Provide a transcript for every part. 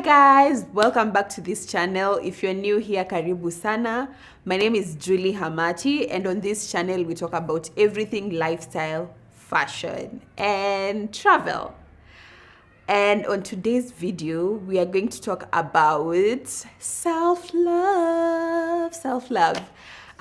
guys, welcome back to this channel. If you're new here, karibu sana. My name is Julie Hamati, and on this channel we talk about everything lifestyle, fashion and travel. And on today's video we are going to talk about self-love.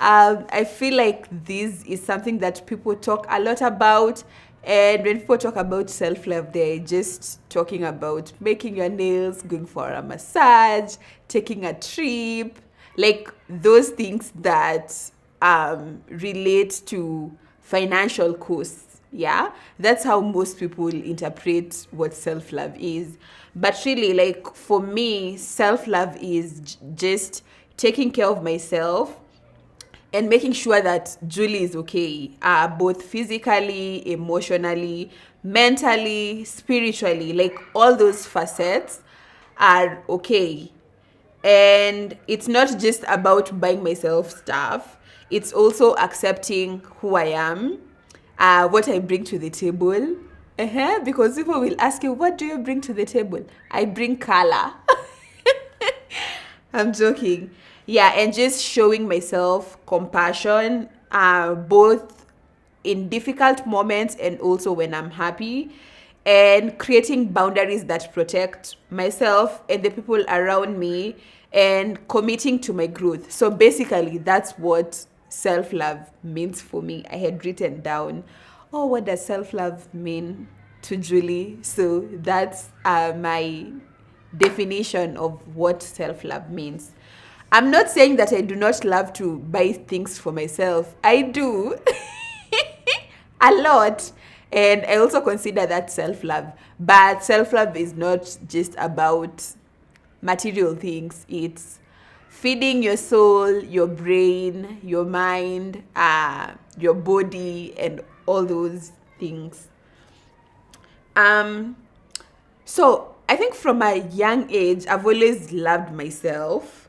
I feel like this is something that people talk a lot about. And when people talk about self-love, they're just talking about making your nails, going for a massage, taking a trip, like those things that relate to financial costs. Yeah, that's how most people interpret what self-love is. But really, like for me, self-love is just taking care of myself and making sure that Julie is okay, both physically, emotionally, mentally, spiritually, like all those facets are okay. And it's not just about buying myself stuff, it's also accepting who I am, what I bring to the table. Because people will ask you, what do you bring to the table? I bring color. I'm joking. Yeah, and just showing myself compassion, both in difficult moments and also when I'm happy, and creating boundaries that protect myself and the people around me, and committing to my growth. So basically, that's what self-love means for me. I had written down, oh, what does self-love mean to Julie? So that's my definition of what self-love means. I'm not saying that I do not love to buy things for myself. I do a lot. And I also consider that self-love. But self-love is not just about material things. It's feeding your soul, your brain, your mind, your body, and all those things. So I think from a young age, I've always loved myself.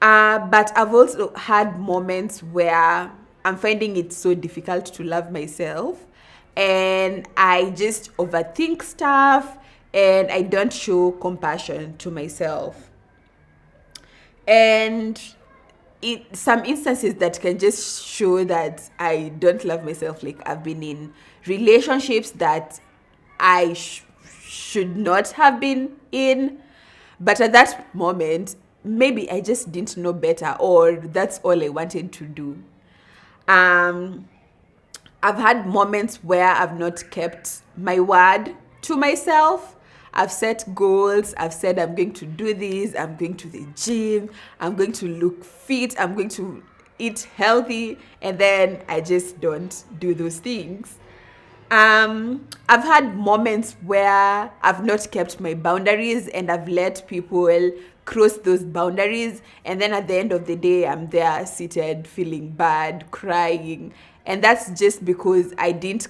But I've also had moments where I'm finding it so difficult to love myself, and I just overthink stuff and I don't show compassion to myself. And some instances that can just show that I don't love myself, like I've been in relationships that I should not have been in, but at that moment maybe I just didn't know better, or that's all I wanted to do. I've had moments where I've not kept my word to myself. I've set goals. I've said I'm going to do this. I'm going to the gym. I'm going to look fit. I'm going to eat healthy. And then I just don't do those things. I've had moments where I've not kept my boundaries and I've let people cross those boundaries, and then at the end of the day I'm there seated feeling bad, crying, and that's just because I didn't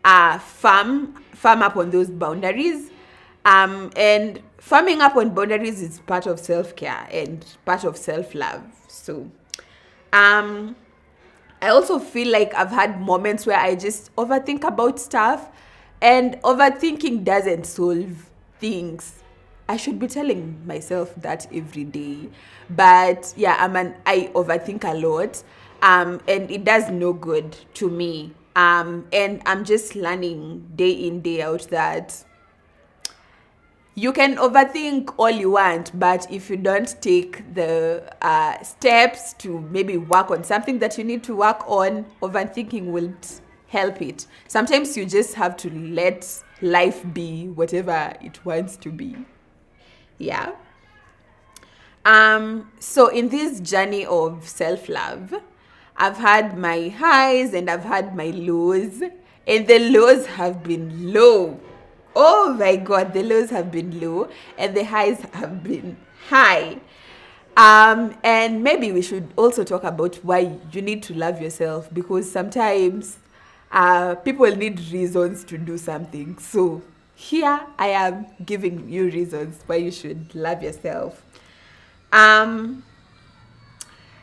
firm up on those boundaries. And firming up on boundaries is part of self-care and part of self-love. So I also feel like I've had moments where I just overthink about stuff, and overthinking doesn't solve things. I should be telling myself that every day. But yeah, I overthink a lot, and it does no good to me. And I'm just learning day in, day out that you can overthink all you want, but if you don't take the steps to maybe work on something that you need to work on, overthinking won't help it. Sometimes you just have to let life be whatever it wants to be. Yeah. So in this journey of self-love, I've had my highs and I've had my lows, and the lows have been low. Oh my God, the lows have been low and the highs have been high. And maybe we should also talk about why you need to love yourself, because sometimes people need reasons to do something. So here I am giving you reasons why you should love yourself.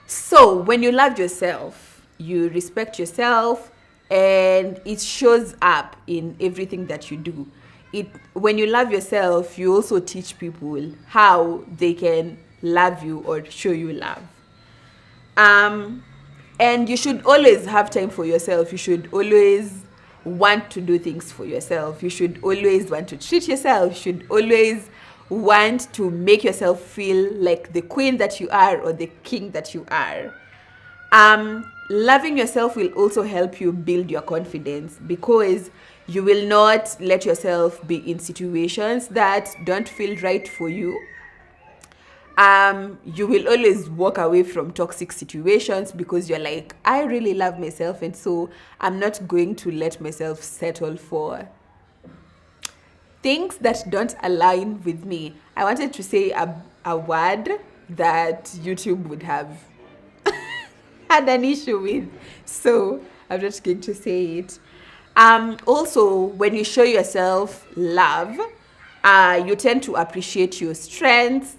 So when you love yourself, you respect yourself, and it shows up in everything that you do. when you love yourself, you also teach people how they can love you or show you love. And you should always have time for yourself. You should always want to do things for yourself. You should always want to treat yourself. You should always want to make yourself feel like the queen that you are or the king that you are. Loving yourself will also help you build your confidence, because you will not let yourself be in situations that don't feel right for you. You will always walk away from toxic situations because you're like, I really love myself, and so I'm not going to let myself settle for things that don't align with me. I wanted to say a word that YouTube would have had an issue with, so I'm just going to say it. Also, when you show yourself love, you tend to appreciate your strengths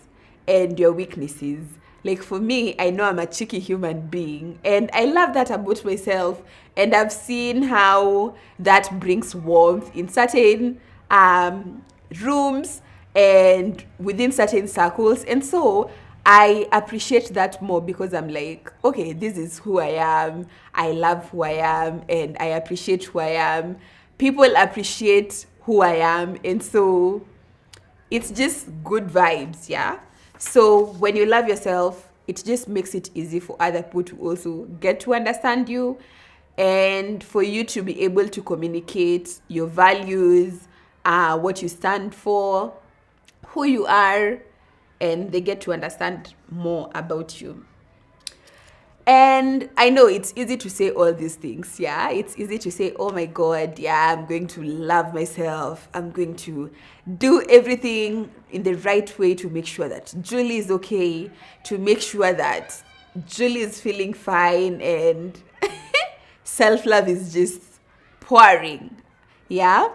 and your weaknesses. Like for me, I know I'm a cheeky human being, and I love that about myself, and I've seen how that brings warmth in certain rooms and within certain circles. And so I appreciate that more, because I'm like, okay, this is who I am. I love who I am, and I appreciate who I am. People appreciate who I am, and so it's just good vibes, yeah? So when you love yourself, it just makes it easy for other people to also get to understand you, and for you to be able to communicate your values, what you stand for, who you are, and they get to understand more about you. And I know it's easy to say all these things, yeah? It's easy to say, oh my God, yeah, I'm going to love myself. I'm going to do everything in the right way to make sure that Julie is okay, to make sure that Julie is feeling fine, and self-love is just pouring, yeah?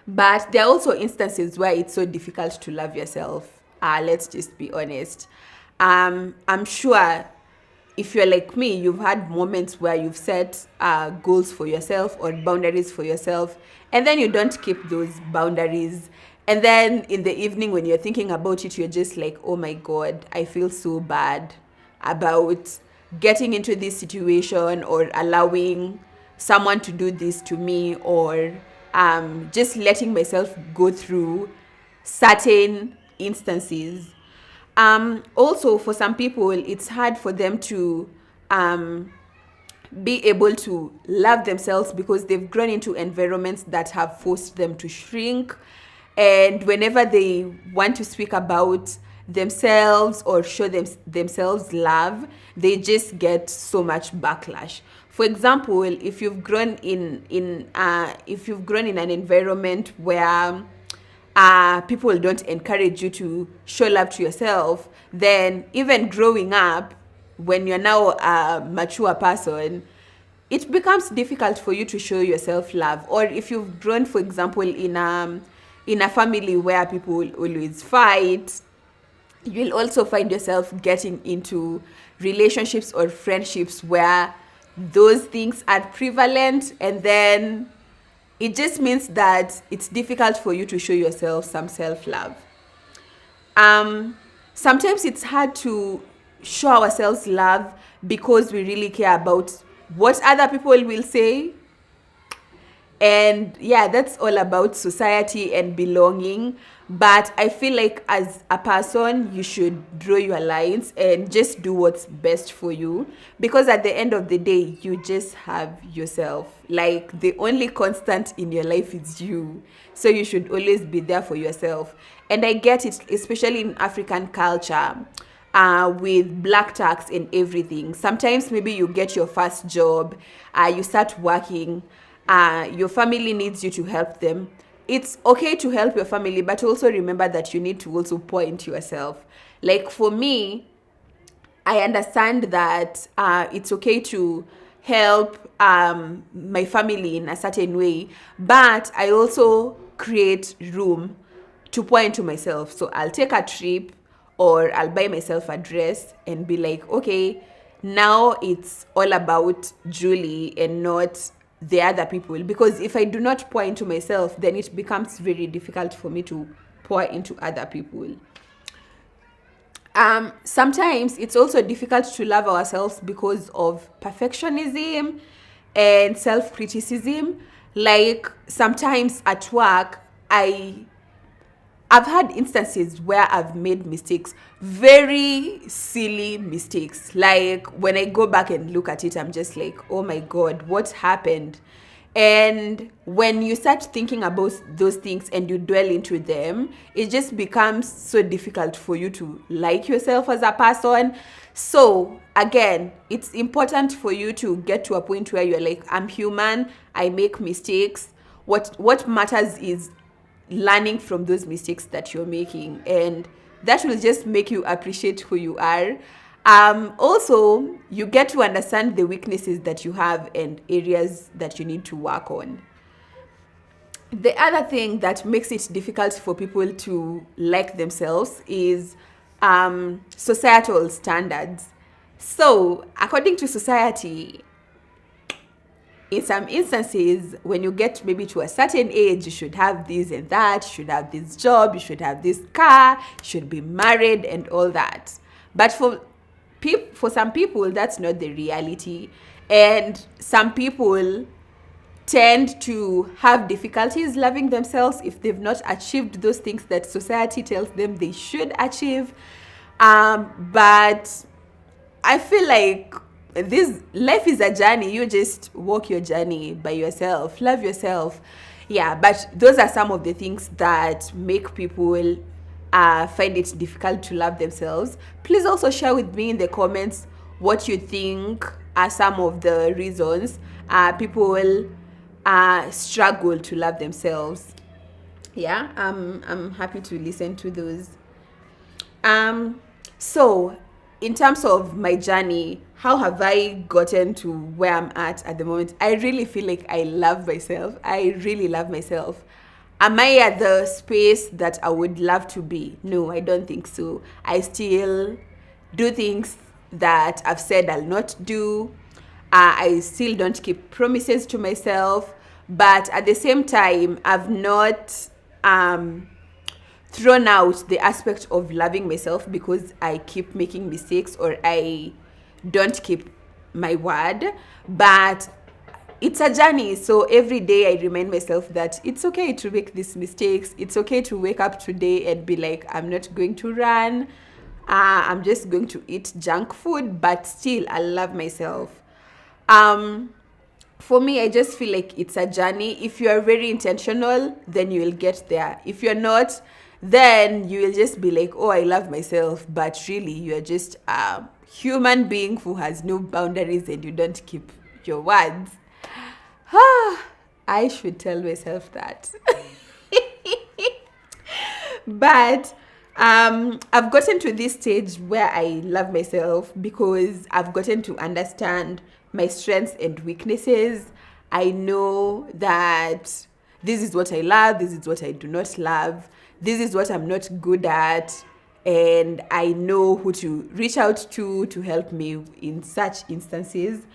But there are also instances where it's so difficult to love yourself. Let's just be honest. I'm sure if you're like me, you've had moments where you've set goals for yourself or boundaries for yourself, and then you don't keep those boundaries. And then in the evening, when you're thinking about it, you're just like, oh my God, I feel so bad about getting into this situation, or allowing someone to do this to me, or just letting myself go through certain instances. Also, for some people, it's hard for them to be able to love themselves, because they've grown into environments that have forced them to shrink. And whenever they want to speak about themselves or show themselves love, they just get so much backlash. For example, if you've grown in an environment where people don't encourage you to show love to yourself, then even growing up, when you're now a mature person, it becomes difficult for you to show yourself love. Or if you've grown, for example, in a family where people always fight, you'll also find yourself getting into relationships or friendships where those things are prevalent, and then it just means that it's difficult for you to show yourself some self-love. Sometimes it's hard to show ourselves love because we really care about what other people will say. And yeah, that's all about society and belonging. But I feel like as a person, you should draw your lines and just do what's best for you. Because at the end of the day, you just have yourself. Like, the only constant in your life is you. So you should always be there for yourself. And I get it, especially in African culture, with black tax and everything. Sometimes maybe you get your first job, you start working, your family needs you to help them. It's okay to help your family, but also remember that you need to also pour into yourself. Like for me, I understand that it's okay to help my family in a certain way, but I also create room to pour into myself. So I'll take a trip, or I'll buy myself a dress and be like, okay, now it's all about Julie and not the other people, because if I do not pour into myself, then it becomes very difficult for me to pour into other people. Sometimes it's also difficult to love ourselves because of perfectionism and self-criticism. Like sometimes at work, I've had instances where I've made mistakes, very silly mistakes. Like when I go back and look at it, I'm just like, oh my God, what happened? And when you start thinking about those things and you dwell into them, it just becomes so difficult for you to like yourself as a person. So again, it's important for you to get to a point where you're like, I'm human, I make mistakes. What matters is learning from those mistakes that you're making, and that will just make you appreciate who you are. Also, you get to understand the weaknesses that you have and areas that you need to work on. The other thing that makes it difficult for people to like themselves is societal standards. So according to society, in some instances, when you get maybe to a certain age, you should have this and that, you should have this job, you should have this car, you should be married and all that. But for some people, that's not the reality. And some people tend to have difficulties loving themselves if they've not achieved those things that society tells them they should achieve. But I feel like this life is a journey. You just walk your journey by yourself. Love yourself. Yeah, but those are some of the things that make people find it difficult to love themselves. Please also share with me in the comments what you think are some of the reasons people struggle to love themselves. Yeah, I'm happy to listen to those. So in terms of my journey, how have I gotten to where I'm at the moment? I really feel like I love myself. I really love myself. Am I at the space that I would love to be? No, I don't think so. I still do things that I've said I'll not do. I still don't keep promises to myself. But at the same time, I've not thrown out the aspect of loving myself because I keep making mistakes or I don't keep my word. But it's a journey, so every day I remind myself that it's okay to make these mistakes. It's okay to wake up today and be like, I'm not going to run, I'm just going to eat junk food, but still I love myself. For me, I just feel like it's a journey. If you are very intentional, then you will get there. If you're not, then you will just be like, oh, I love myself, but really you're just a human being who has no boundaries and you don't keep your words. I should tell myself that. But I've gotten to this stage where I love myself because I've gotten to understand my strengths and weaknesses. I know that this is what I love, this is what I do not love, this is what I'm not good at, and I know who to reach out to help me in such instances.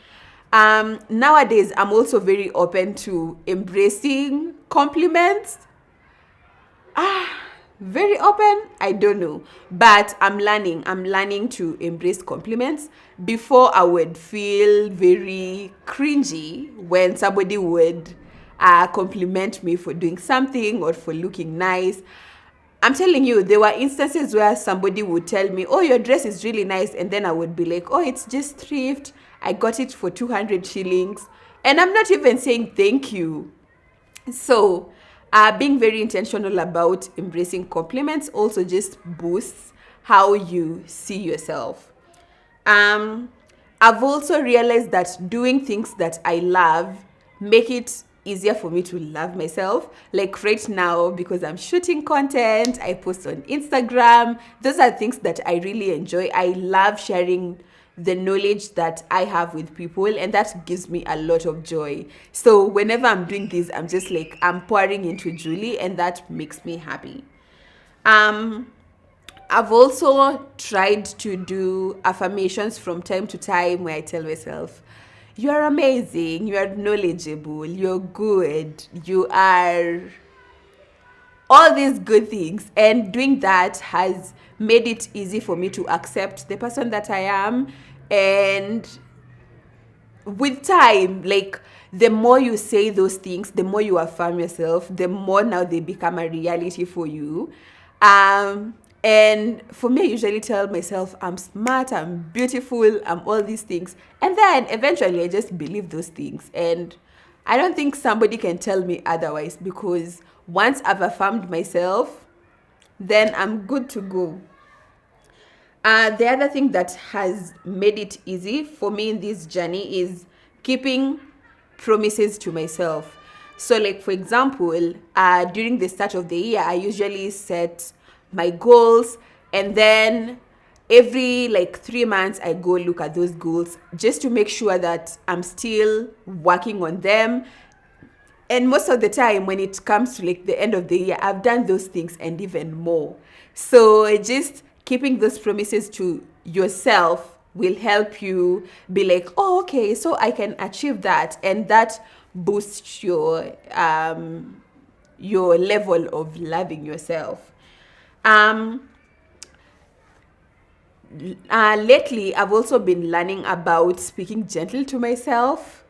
Nowadays, I'm also very open to embracing compliments. Very open, I don't know, but I'm learning to embrace compliments. Before, I would feel very cringy when somebody would compliment me for doing something or for looking nice. I'm telling you, there were instances where somebody would tell me, oh, your dress is really nice, and then I would be like, oh, it's just thrift, I got it for 200 shillings, and I'm not even saying thank you. So being very intentional about embracing compliments also just boosts how you see yourself. I've also realized that doing things that I love make it easier for me to love myself. Like right now, because I'm shooting content, I post on Instagram. Those are things that I really enjoy. I love sharing the knowledge that I have with people, and that gives me a lot of joy. So whenever I'm doing this, I'm just like, I'm pouring into Julie, and that makes me happy. I've also tried to do affirmations from time to time where I tell myself, you are amazing, you are knowledgeable, you're good, you are all these good things. And doing that has made it easy for me to accept the person that I am. And with time, like, the more you say those things, the more you affirm yourself, the more now they become a reality for you. And for me, I usually tell myself I'm smart, I'm beautiful, I'm all these things. And then eventually I just believe those things. And I don't think somebody can tell me otherwise, because once I've affirmed myself, then I'm good to go. The other thing that has made it easy for me in this journey is keeping promises to myself. So, like, for example, during the start of the year, I usually set my goals, and then every like 3 months I go look at those goals just to make sure that I'm still working on them. And most of the time when it comes to like the end of the year, I've done those things and even more. So just keeping those promises to yourself will help you be like, oh, okay, so I can achieve that. And that boosts your level of loving yourself. Lately, I've also been learning about speaking gentle to myself.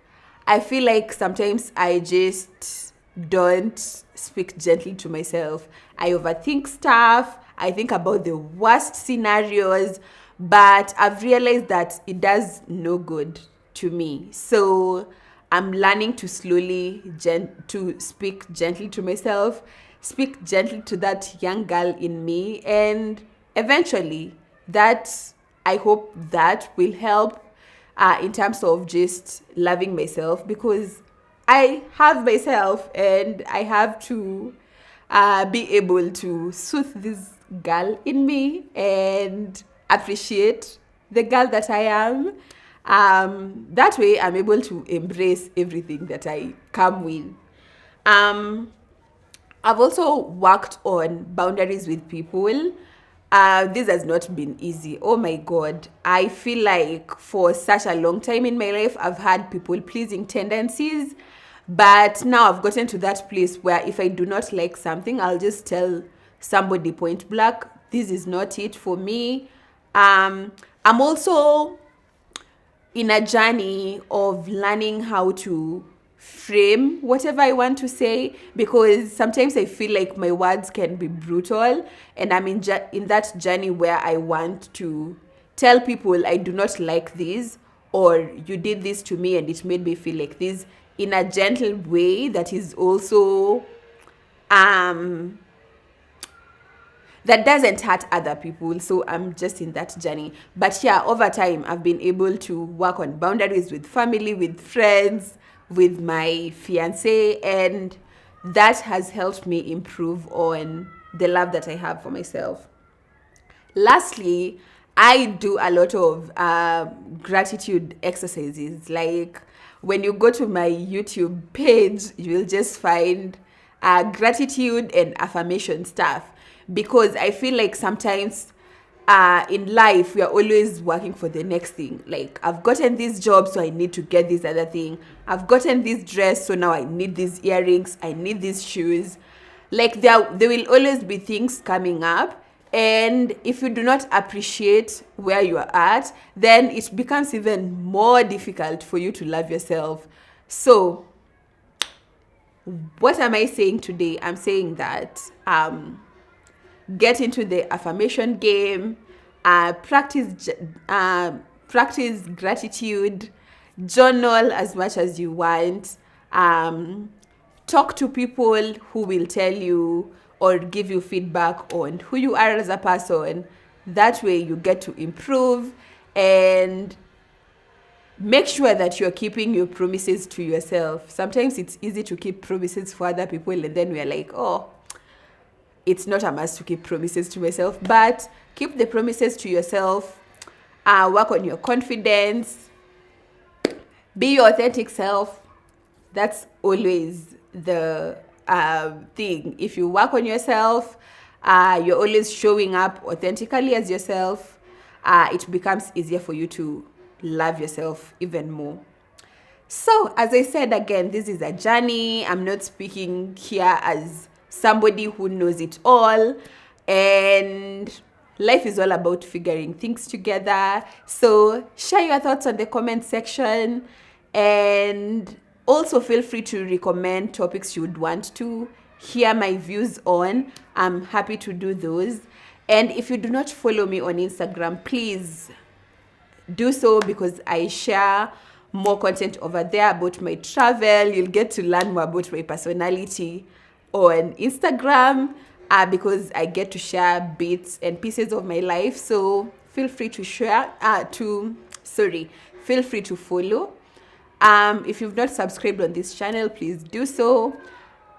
I feel like sometimes I just don't speak gently to myself. I overthink stuff. I think about the worst scenarios, but I've realized that it does no good to me. So I'm learning to to speak gently to myself, speak gently to that young girl in me, and eventually that, I hope that will help in terms of just loving myself, because I have myself and I have to be able to soothe this girl in me and appreciate the girl that I am. That way I'm able to embrace everything that I come with. I've also worked on boundaries with people. This has not been easy. Oh my God. I feel like for such a long time in my life, I've had people pleasing tendencies. But now I've gotten to that place where if I do not like something, I'll just tell somebody point blank, this is not it for me. I'm also in a journey of learning how to frame whatever I want to say, because sometimes I feel like my words can be brutal, and I'm in that journey where I want to tell people I do not like this, or you did this to me and it made me feel like this, in a gentle way that is also that doesn't hurt other people. So I'm just in that journey. But yeah, over time, I've been able to work on boundaries with family, with friends, with my fiance, and that has helped me improve on the love that I have for myself. Lastly, I do a lot of gratitude exercises. Like, when you go to my YouTube page, you'll just find gratitude and affirmation stuff, because I feel like sometimes in life we are always working for the next thing. Like, I've gotten this job, so I need to get this other thing. I've gotten this dress, so now I need these earrings, I need these shoes. Like, there will always be things coming up, and if you do not appreciate where you are at, then it becomes even more difficult for you to love yourself. So what am I saying today? I'm saying that get into the affirmation game, practice gratitude, journal as much as you want, talk to people who will tell you or give you feedback on who you are as a person. That way you get to improve, and make sure that you're keeping your promises to yourself. Sometimes it's easy to keep promises for other people, and then we're like, oh, it's not a must to keep promises to myself. But keep the promises to yourself. Work on your confidence. Be your authentic self. That's always the thing. If you work on yourself, you're always showing up authentically as yourself, it becomes easier for you to love yourself even more. So, as I said again, this is a journey. I'm not speaking here as somebody who knows it all. And life is all about figuring things together. So, share your thoughts on the comment section. And also feel free to recommend topics you would want to hear my views on. I'm happy to do those. And if you do not follow me on Instagram, please do so, because I share more content over there about my travel. You'll get to learn more about my personality on Instagram, because I get to share bits and pieces of my life. So feel free to feel free to follow. If you've not subscribed on this channel, please do so.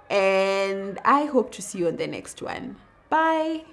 And I hope to see you on the next one. Bye.